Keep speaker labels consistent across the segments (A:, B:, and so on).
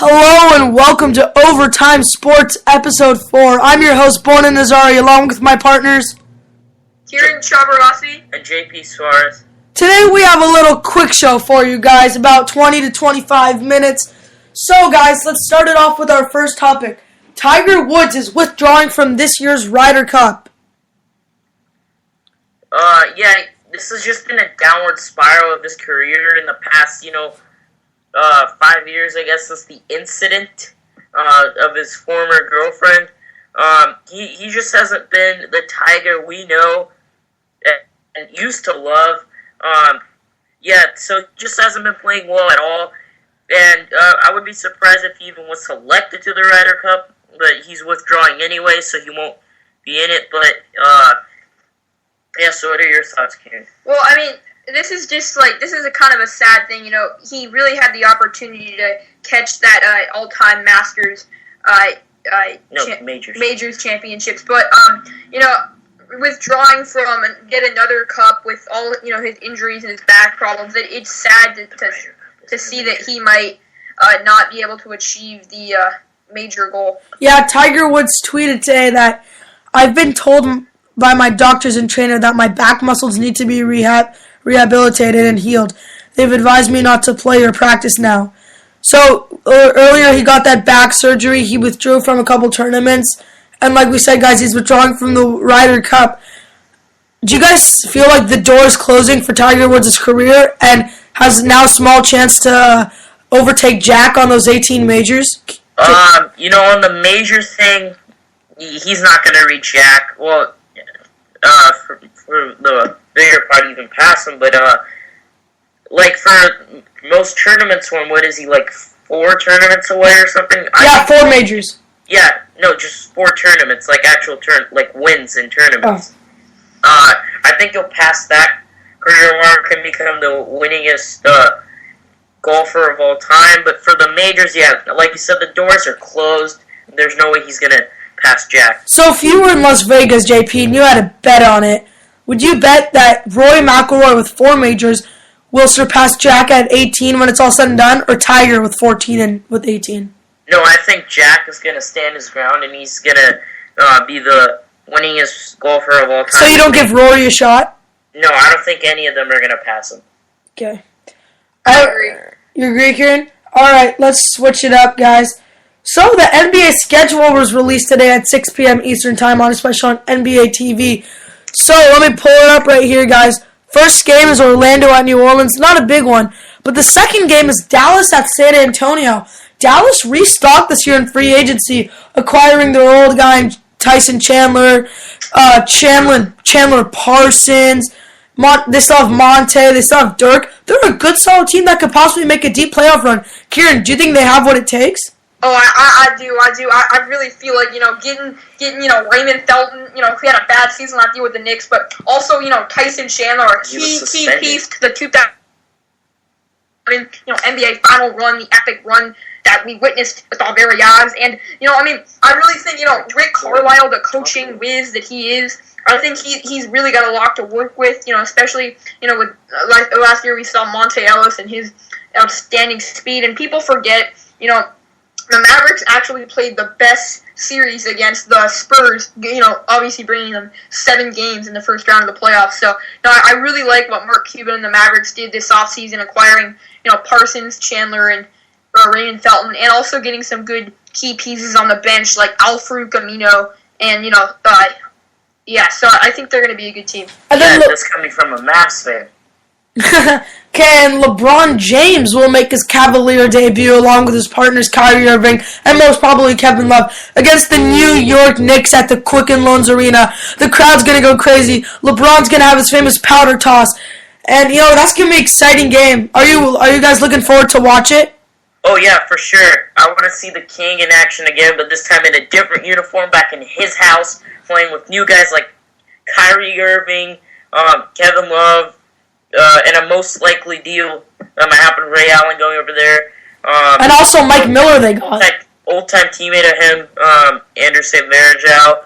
A: Hello and welcome to Overtime Sports Episode 4. I'm your host, Bonin Nazari, along with my partners,
B: Kieran Chavarasi
C: and JP Suarez.
A: Today we have a little quick show for you guys, about 20 to 25 minutes. So guys, let's start it off with our first topic. Tiger Woods is withdrawing from this year's Ryder Cup.
C: This has just been a downward spiral of his career in the past, 5 years, I guess, since the incident of his former girlfriend. He just hasn't been the Tiger we know and used to love. So he just hasn't been playing well at all. And I would be surprised if he even was selected to the Ryder Cup, but he's withdrawing anyway, so he won't be in it. But, so what are your thoughts, Karen?
B: Well, I mean, this is a kind of a sad thing. He really had the opportunity to catch that all-time Masters Majors championships, but withdrawing from and get another cup with all his injuries and his back problems, it's sad to see that he might not be able to achieve the major goal.
A: Yeah, Tiger Woods tweeted today that I've been told by my doctors and trainer that my back muscles need to be rehabilitated and healed. They've advised me not to play or practice now. So earlier he got that back surgery. He withdrew from a couple tournaments. And like we said, guys, he's withdrawing from the Ryder Cup. Do you guys feel like the door is closing for Tiger Woods' career and has now a small chance to overtake Jack on those 18 majors?
C: On the major thing, he's not going to reach Jack. Well, for the bigger part, even pass him. But, for most tournaments, what is he, 4 tournaments away or something?
A: Yeah, 4 majors.
C: Yeah, no, just 4 tournaments, actual wins in tournaments.
A: Oh.
C: I think he'll pass that career mark and become the winningest golfer of all time. But for the majors, yeah, like you said, the doors are closed. There's no way he's going to pass Jack.
A: So if you were in Las Vegas, JP, and you had to bet on it, would you bet that Rory McIlroy with 4 majors will surpass Jack at 18 when it's all said and done, or Tiger with 14 and with 18?
C: No, I think Jack is going to stand his ground, and he's going to be the winningest golfer of all time.
A: So you don't give Rory a shot?
C: No, I don't think any of them are going to pass him.
A: Okay.
B: I agree.
A: You agree, Kieran? All right, let's switch it up, guys. So the NBA schedule was released today at 6 p.m. Eastern Time on a special on NBA TV. So let me pull it up right here, guys. First game is Orlando at New Orleans. Not a big one. But the second game is Dallas at San Antonio. Dallas restocked this year in free agency, acquiring their old guy Tyson Chandler, Chandler Parsons. They still have Monte. They still have Dirk. They're a good, solid team that could possibly make a deep playoff run. Kieran, do you think they have what it takes?
B: Oh, I do. I really feel like, getting Raymond Felton, he had a bad season last year with the Knicks, but also, Tyson Chandler, a key piece to the 2000, NBA final run, the epic run that we witnessed with our very eyes. And, I really think, Rick Carlisle, the coaching whiz that he is, I think he's really got a lot to work with, especially, with last year we saw Monte Ellis and his outstanding speed. And people forget, the Mavericks actually played the best series against the Spurs, obviously bringing them 7 games in the first round of the playoffs. So, I really like what Mark Cuban and the Mavericks did this offseason, acquiring, Parsons, Chandler, and Raymond Felton, and also getting some good key pieces on the bench like Al-Farouq Amino, and, so I think they're going to be a good team.
C: That's coming from a Mavs fan.
A: And LeBron James will make his Cavalier debut along with his partners Kyrie Irving and most probably Kevin Love against the New York Knicks at the Quicken Loans Arena. The crowd's going to go crazy. LeBron's going to have his famous powder toss. And, that's going to be an exciting game. Are you guys looking forward to watch it?
C: Oh, yeah, for sure. I want to see the King in action again, but this time in a different uniform back in his house, playing with new guys like Kyrie Irving, Kevin Love, and a most likely deal might happen to Ray Allen going over there.
A: And also Mike Miller they got.
C: Old-time teammate of him, Andrew St. Marajal.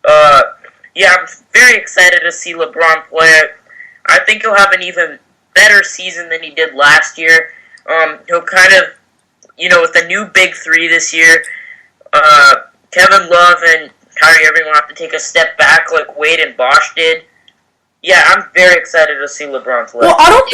C: I'm very excited to see LeBron play. I think he'll have an even better season than he did last year. He'll kind of with the new big three this year, Kevin Love and Kyrie Irving will have to take a step back like Wade and Bosh did. Yeah, I'm very excited to see LeBron play.
A: Well, I don't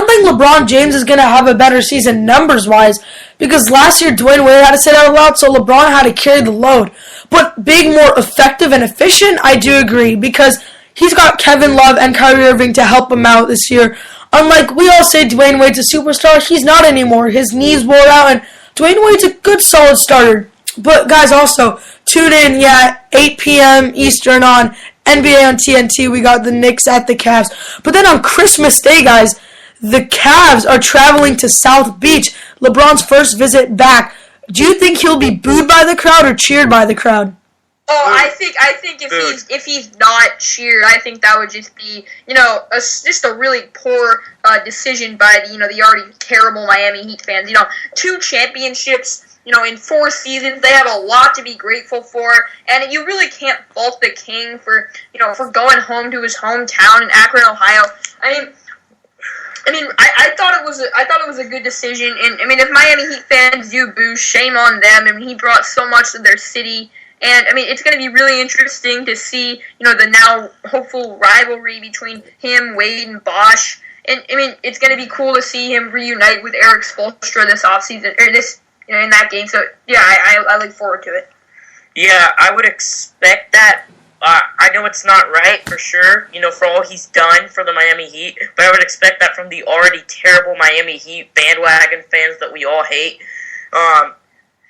A: think LeBron James is gonna have a better season numbers wise because last year Dwayne Wade had to sit out a lot, so LeBron had to carry the load. But being more effective and efficient, I do agree because he's got Kevin Love and Kyrie Irving to help him out this year. Unlike we all say Dwayne Wade's a superstar, he's not anymore. His knees wore out, and Dwayne Wade's a good solid starter. But guys, also tune in, 8 p.m. Eastern on NBA on TNT. We got the Knicks at the Cavs. But then on Christmas Day, guys, the Cavs are traveling to South Beach. LeBron's first visit back. Do you think he'll be booed by the crowd or cheered by the crowd?
B: Oh, I think if he's not cheered, I think that would just be just a really poor decision by the already terrible Miami Heat fans. 2 championships. In 4 seasons, they have a lot to be grateful for, and you really can't fault the King for going home to his hometown in Akron, Ohio. I thought it was a good decision, and if Miami Heat fans do boo, shame on them. He brought so much to their city, and it's going to be really interesting to see the now hopeful rivalry between him, Wade, and Bosh, and it's going to be cool to see him reunite with Eric Spoelstra this offseason or this. In that game, so yeah, I look forward to it.
C: Yeah, I would expect that. I know it's not right for sure, for all he's done for the Miami Heat, but I would expect that from the already terrible Miami Heat bandwagon fans that we all hate.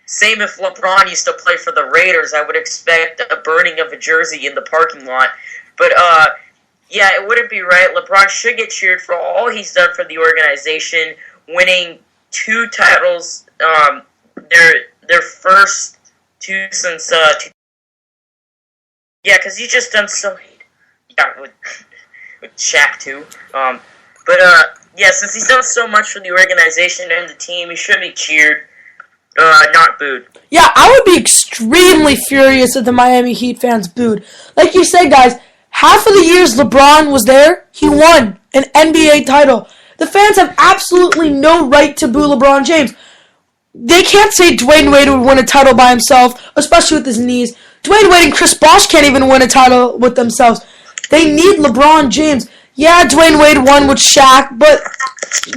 C: Same if LeBron used to play for the Raiders, I would expect a burning of a jersey in the parking lot. But yeah, it wouldn't be right. LeBron should get cheered for all he's done for the organization, winning 2 titles. Their first 2 since because he's just done so with Shaq too. Since he's done so much for the organization and the team, he should be cheered, not booed.
A: Yeah, I would be extremely furious if the Miami Heat fans booed. Like you said, guys, half of the years LeBron was there, he won an NBA title. The fans have absolutely no right to boo LeBron James. They can't say Dwayne Wade would win a title by himself, especially with his knees. Dwayne Wade and Chris Bosh can't even win a title with themselves. They need LeBron James. Yeah, Dwayne Wade won with Shaq, but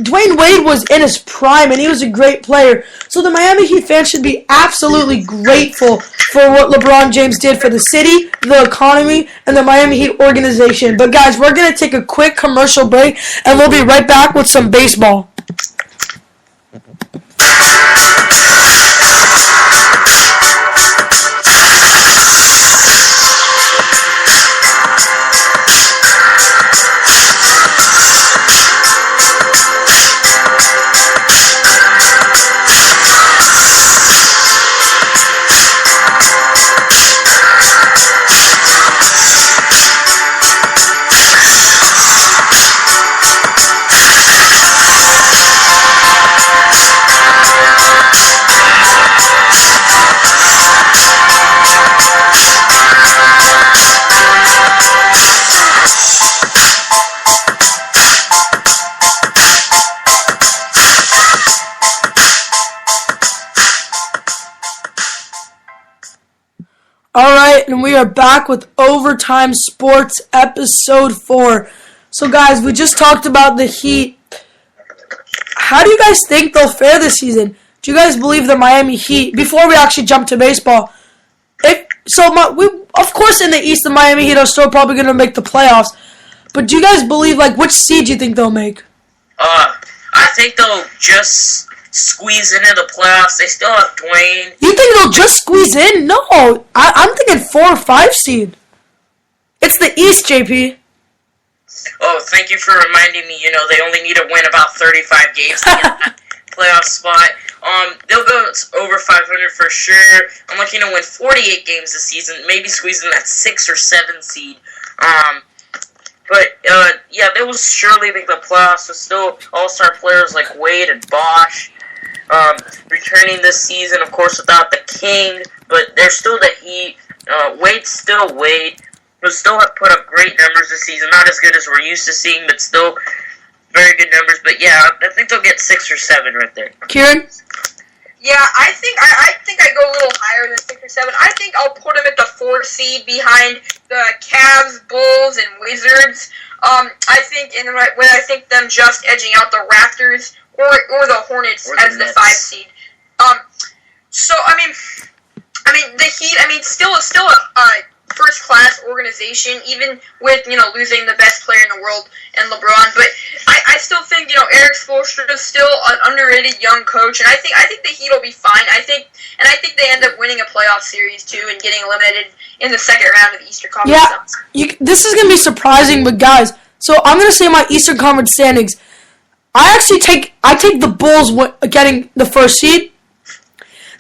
A: Dwayne Wade was in his prime, and he was a great player. So the Miami Heat fans should be absolutely grateful for what LeBron James did for the city, the economy, and the Miami Heat organization. But guys, we're going to take a quick commercial break, and we'll be right back with some baseball. Alright, and we are back with Overtime Sports Episode 4. So guys, we just talked about the Heat. How do you guys think they'll fare this season? Do you guys believe the Miami Heat, before we actually jump to baseball, of course in the East the Miami Heat are still probably going to make the playoffs, but do you guys believe, which seed do you think they'll make?
C: I think they'll just squeeze into the playoffs. They still have Dwayne.
A: You think they'll just squeeze in? No, I'm thinking 4 or 5 seed. It's the East, JP.
C: Oh, thank you for reminding me. They only need to win about 35 games to get that playoff spot. They'll go over 500 for sure. I'm looking to win 48 games this season, maybe squeezing that 6 or 7 seed. They will surely make the playoffs with still all-star players like Wade and Bosh. Returning this season, of course, without the King, but they're still the Heat. Wade's still Wade. He'll still have put up great numbers this season. Not as good as we're used to seeing, but still very good numbers. But yeah, I think they'll get 6 or 7 right there.
A: Kieran?
B: Yeah, I think I go a little higher than 6 or 7. I think I'll put him at the 4 seed behind the Cavs, Bulls, and Wizards. I think when I think them just edging out the Raptors or the Hornets
C: Or the
B: as the
C: Nets.
B: 5 seed. So I mean the Heat. I mean still a first class organization, even with losing the best player in the world and LeBron. But I still think Eric Spoelstra is still an underrated young coach, and I think the Heat will be fine. I think they end up winning a playoff series too and getting eliminated in the second round of the Eastern Conference.
A: Yeah, this is gonna be surprising, but guys, so I'm gonna say my Eastern Conference standings. I take the Bulls getting the first seed.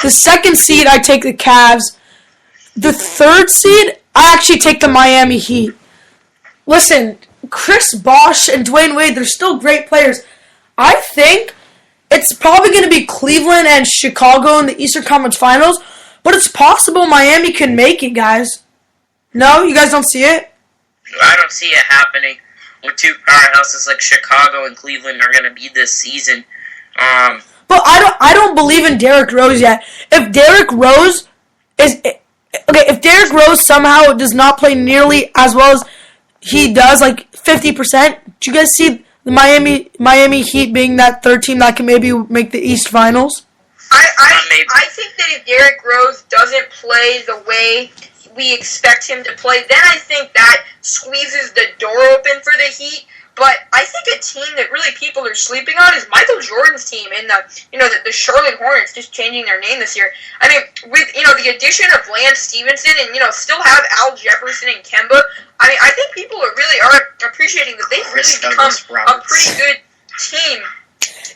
A: The second seed, I take the Cavs. The third seed, I actually take the Miami Heat. Listen, Chris Bosh and Dwayne Wade, they're still great players. I think it's probably going to be Cleveland and Chicago in the Eastern Conference Finals, but it's possible Miami can make it, guys. No? You guys don't see it?
C: I don't see it happening with two powerhouses like Chicago and Cleveland are going to be this season.
A: But I don't believe in Derrick Rose yet. If Derrick Rose somehow does not play nearly as well as he does, like 50%, do you guys see the Miami Heat being that third team that can maybe make the East Finals?
B: I think that if Derrick Rose doesn't play the way we expect him to play, then I think that squeezes the door open for the Heat. But I think a team that really people are sleeping on is Michael Jordan's team in the Charlotte Hornets, just changing their name this year. I mean, with the addition of Lance Stevenson and still have Al Jefferson and Kemba. I mean, I think people are appreciating that they've really become a pretty good team.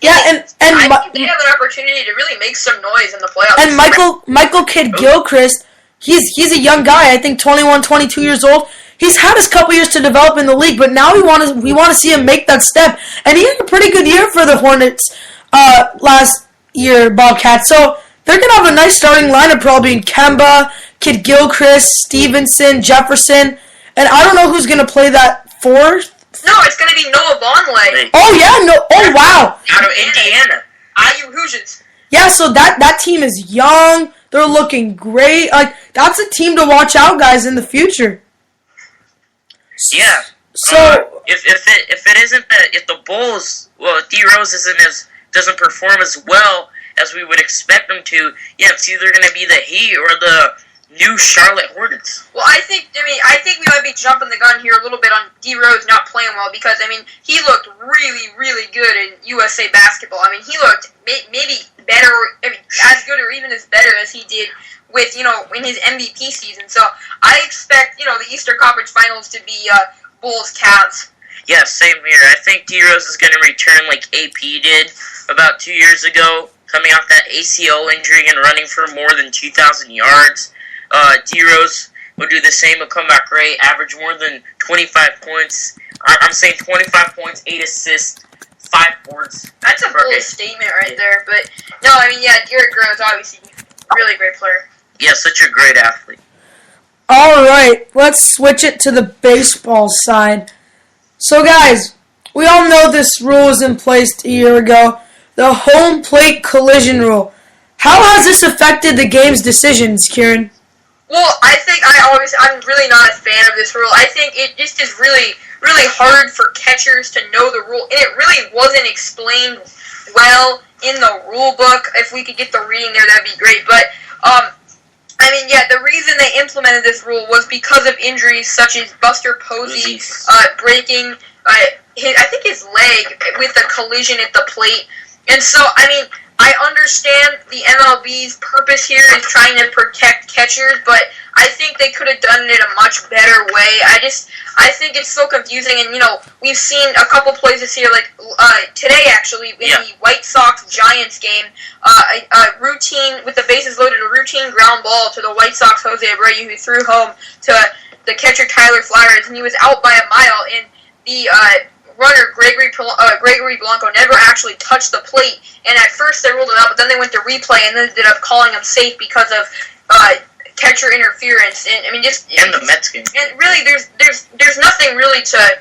A: Yeah, and
B: I think they have an opportunity to really make some noise in the playoffs.
A: And Michael Kidd-Gilchrist, he's a young guy. I think 21, 22 years old. He's had his couple years to develop in the league, but now we want to see him make that step. And he had a pretty good year for the Hornets last year, Bobcats. So they're gonna have a nice starting lineup, probably in Kemba, Kidd-Gilchrist, Stevenson, Jefferson, and I don't know who's gonna play that fourth.
B: No, it's gonna be Noah Vonleh.
A: Oh yeah, no. Oh wow.
C: Out of Indiana.
B: IU Hoosiers.
A: Yeah, so that team is young. They're looking great. Like that's a team to watch out, guys, in the future.
C: Yeah.
A: So
C: if the Bulls, D Rose doesn't perform as well as we would expect them to, it's either going to be the Heat or the new Charlotte Hornets.
B: Well, I think we might be jumping the gun here a little bit on D Rose not playing well because he looked really, really good in USA basketball. I mean, he looked maybe better, as good or even as better as he did with in his MVP season. So I expect the Eastern Conference Finals to be Bulls Cavs.
C: Yeah, same here. I think D Rose is going to return like AP did about 2 years ago, coming off that ACL injury and running for more than 2,000 yards. D Rose will do the same. He'll come back great, average more than 25 points. I'm saying 25 points, 8 assists, 5 boards.
B: That's a bold statement right there. But no, Derrick Rose obviously really great player.
C: Yeah, such a great athlete.
A: all right, let's switch it to the baseball side. So, guys, we all know this rule was in place a year ago. The home plate collision rule. How has this affected the game's decisions, Kieran?
B: Well, I'm really not a fan of this rule. I think it just is really, really hard for catchers to know the rule, and it really wasn't explained well in the rule book. If we could get the reading there, that'd be great. But, the reason they implemented this rule was because of injuries such as Buster Posey breaking, his leg with a collision at the plate. And so, I understand the MLB's purpose here is trying to protect catchers, but I think they could have done it a much better way. I think it's so confusing, and we've seen a couple plays this year, like today actually in the White Sox-Giants game, a routine with the bases loaded, a routine ground ball to the White Sox Jose Abreu, who threw home to the catcher Tyler Flowers, and he was out by a mile, and the runner Gregory Blanco never actually touched the plate, and at first they ruled it out, but then they went to replay and then ended up calling him safe because of catcher interference. And
C: and the Mets game. And
B: really, there's nothing really to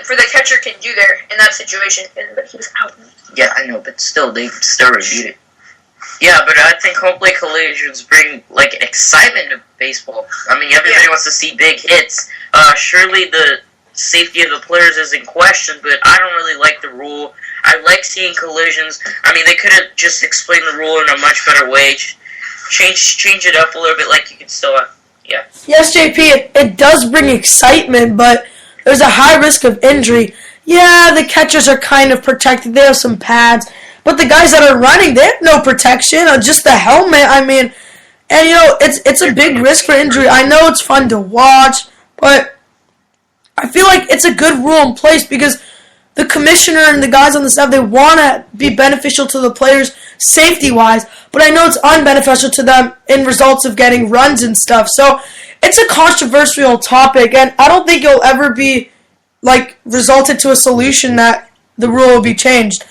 B: for the catcher can do there in that situation. But he was out.
C: Yeah, I know, but still, they still reviewed it. Yeah, but I think home plate collisions bring excitement to baseball. I mean, everybody wants to see big hits. Surely the safety of the players is in question, but I don't really like the rule. I like seeing collisions. I mean, they could have just explained the rule in a much better way. Change it up a little bit, like you can still, yeah.
A: Yes, JP, it does bring excitement, but there's a high risk of injury. Yeah, the catchers are kind of protected. They have some pads. But the guys that are running, they have no protection. Just the helmet, I mean. And, it's a big risk for injury. I know it's fun to watch, but I feel like it's a good rule in place because the commissioner and the guys on the staff, they want to be beneficial to the players safety-wise, but I know it's unbeneficial to them in results of getting runs and stuff. So it's a controversial topic, and I don't think it'll ever be, resulted to a solution that the rule will be changed.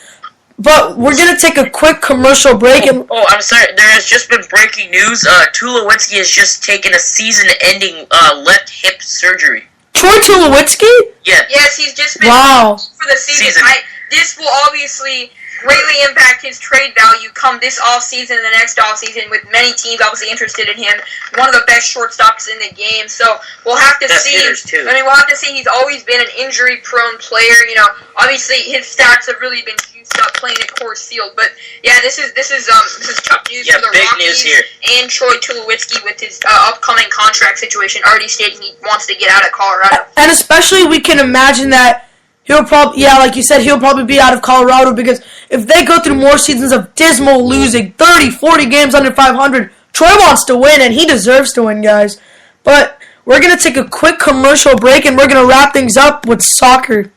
A: But we're going to take a quick commercial break.
C: I'm sorry. There has just been breaking news. Tulowitzki has just taken a season-ending left hip surgery.
A: Troy Tulowitzki?
C: Yeah.
B: Yes, he's just been for the season. This will obviously greatly impact his trade value come this offseason and the next offseason, with many teams obviously interested in him. One of the best shortstops in the game, so we'll have to see.
C: Too.
B: I mean, we'll have to see. He's always been an injury-prone player. Obviously his stats have really been juiced up playing at Coors Field. But yeah, this is tough news for the Rockies and Troy Tulowitzki with his upcoming contract situation, already stating he wants to get out of Colorado.
A: And especially we can imagine that he'll probably, like you said, he'll probably be out of Colorado because if they go through more seasons of dismal losing, 30, 40 games under 500, Troy wants to win, and he deserves to win, guys. But we're going to take a quick commercial break, and we're going to wrap things up with soccer.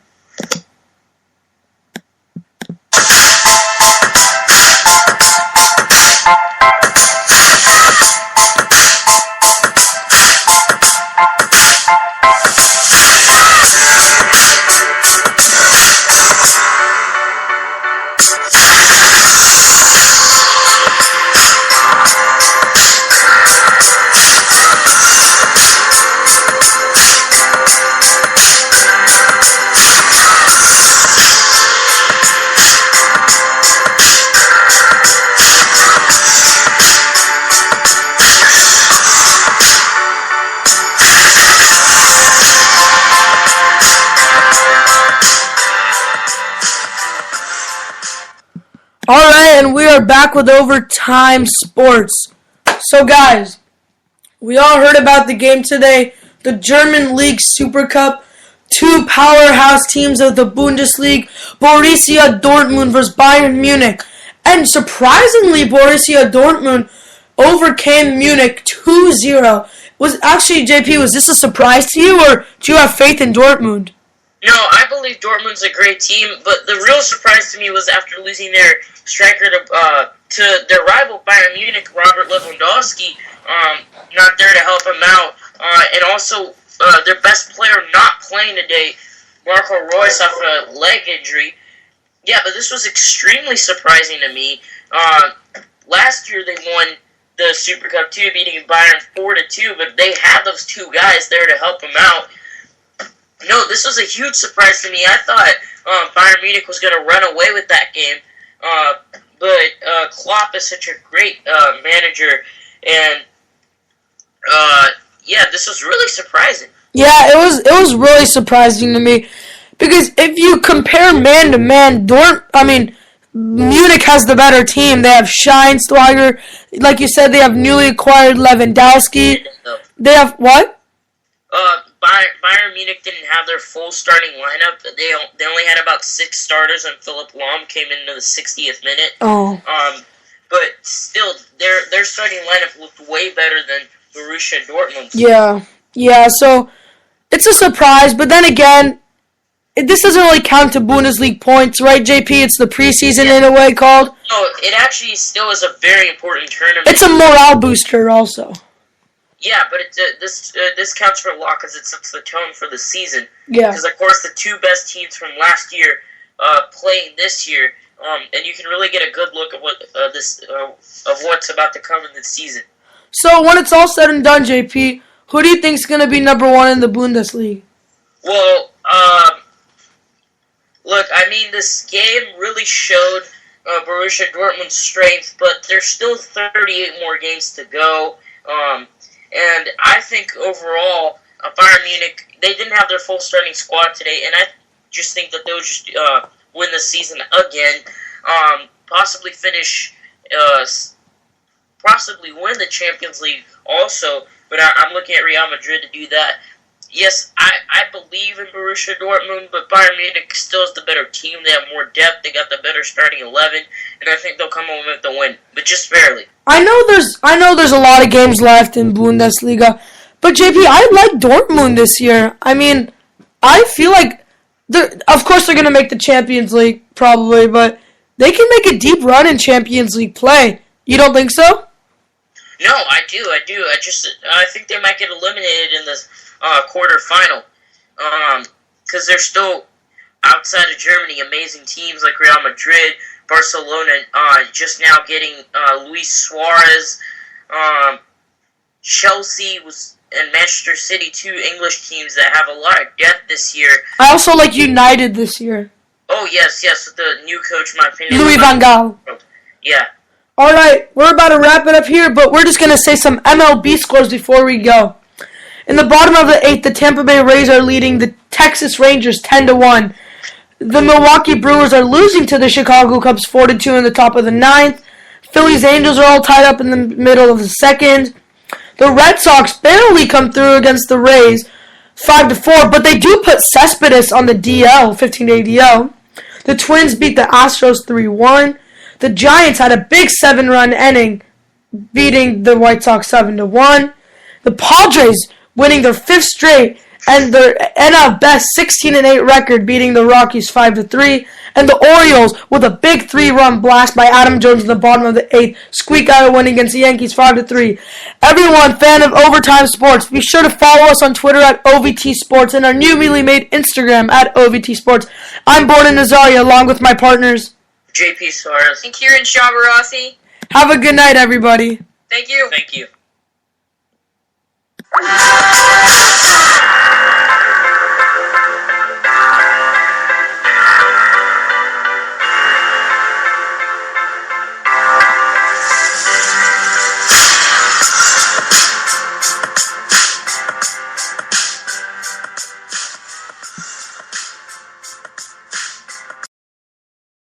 A: Alright, and we are back with Overtime Sports. So guys, we all heard about the game today, the German League Super Cup, two powerhouse teams of the Bundesliga, Borussia Dortmund versus Bayern Munich. And surprisingly, Borussia Dortmund overcame Munich 2-0. JP, was this a surprise to you, or do you have faith in Dortmund?
C: No, I believe Dortmund's a great team, but the real surprise to me was after losing their striker to their rival Bayern Munich, Robert Lewandowski, not there to help him out, and also their best player not playing today, Marco Reus, off a leg injury. Yeah, but this was extremely surprising to me. Last year they won the Super Cup 2, beating Bayern 4-2, but they had those two guys there to help them out. No, this was a huge surprise to me. I thought Bayern Munich was going to run away with that game, but Klopp is such a great manager, and this was really surprising.
A: Yeah, it was really surprising to me because if you compare man to man, Munich has the better team. They have Schweinsteiger, like you said. They have newly acquired Lewandowski. They have what?
C: Bayern Munich didn't have their full starting lineup. They only had about 6 starters, and Philipp Lahm came into the 60th minute.
A: Oh.
C: But still, their starting lineup looked way better than Borussia Dortmund's.
A: Yeah. So it's a surprise, but then again, this doesn't really count to Bundesliga points, right, JP? It's the preseason in a way called.
C: No, it actually still is a very important tournament.
A: It's a morale booster, also.
C: Yeah, but this counts for a lot because it sets the tone for the season.
A: Yeah.
C: Because, of course, the two best teams from last year playing this year, and you can really get a good look at what's about to come in this season.
A: So, when it's all said and done, JP, who do you think is going to be number 1 in the Bundesliga?
C: Well, look, I mean, this game really showed Borussia Dortmund's strength, but there's still 38 more games to go. And I think overall, Bayern Munich, they didn't have their full starting squad today, and I just think that they'll just win the season again, possibly finish, possibly win the Champions League also, but I'm looking at Real Madrid to do that. Yes, I believe in Borussia Dortmund, but Bayern Munich still is the better team. They have more depth. They got the better starting 11, and I think they'll come home with the win, but just barely.
A: I know there's a lot of games left in Bundesliga, but JP, I like Dortmund this year. I mean, I feel like, of course they're going to make the Champions League, probably, but they can make a deep run in Champions League play. You don't think so?
C: No, I do. I think they might get eliminated in this quarterfinal, because they're still outside of Germany. Amazing teams like Real Madrid, Barcelona, just now getting Luis Suarez, Chelsea and Manchester City, two English teams that have a lot of depth this year.
A: I also like United this year.
C: Oh yes, with the new coach, in my opinion,
A: Louis van Gaal.
C: Yeah.
A: All right, we're about to wrap it up here, but we're just going to say some MLB scores before we go. In the bottom of the 8th, the Tampa Bay Rays are leading the Texas Rangers 10-1. The Milwaukee Brewers are losing to the Chicago Cubs 4-2 in the top of the 9th. Phillies Angels are all tied up in the middle of the 2nd. The Red Sox barely come through against the Rays 5-4, but they do put Cespedes on the DL, 15-day DL. The Twins beat the Astros 3-1. The Giants had a big 7-run inning, beating the White Sox 7-1. The Padres winning their 5th straight and their NL best 16-8 record, beating the Rockies 5-3. And the Orioles with a big 3-run blast by Adam Jones in the bottom of the 8th, squeak out a win against the Yankees 5-3. Everyone, fan of Overtime Sports, be sure to follow us on Twitter at OVT Sports and our newly made Instagram at OVT Sports. I'm Borden Nazaria along with my partners
C: JP Suarez
B: And Kieran Shabarasi.
A: Have a good night, everybody.
B: Thank you.
C: Thank you.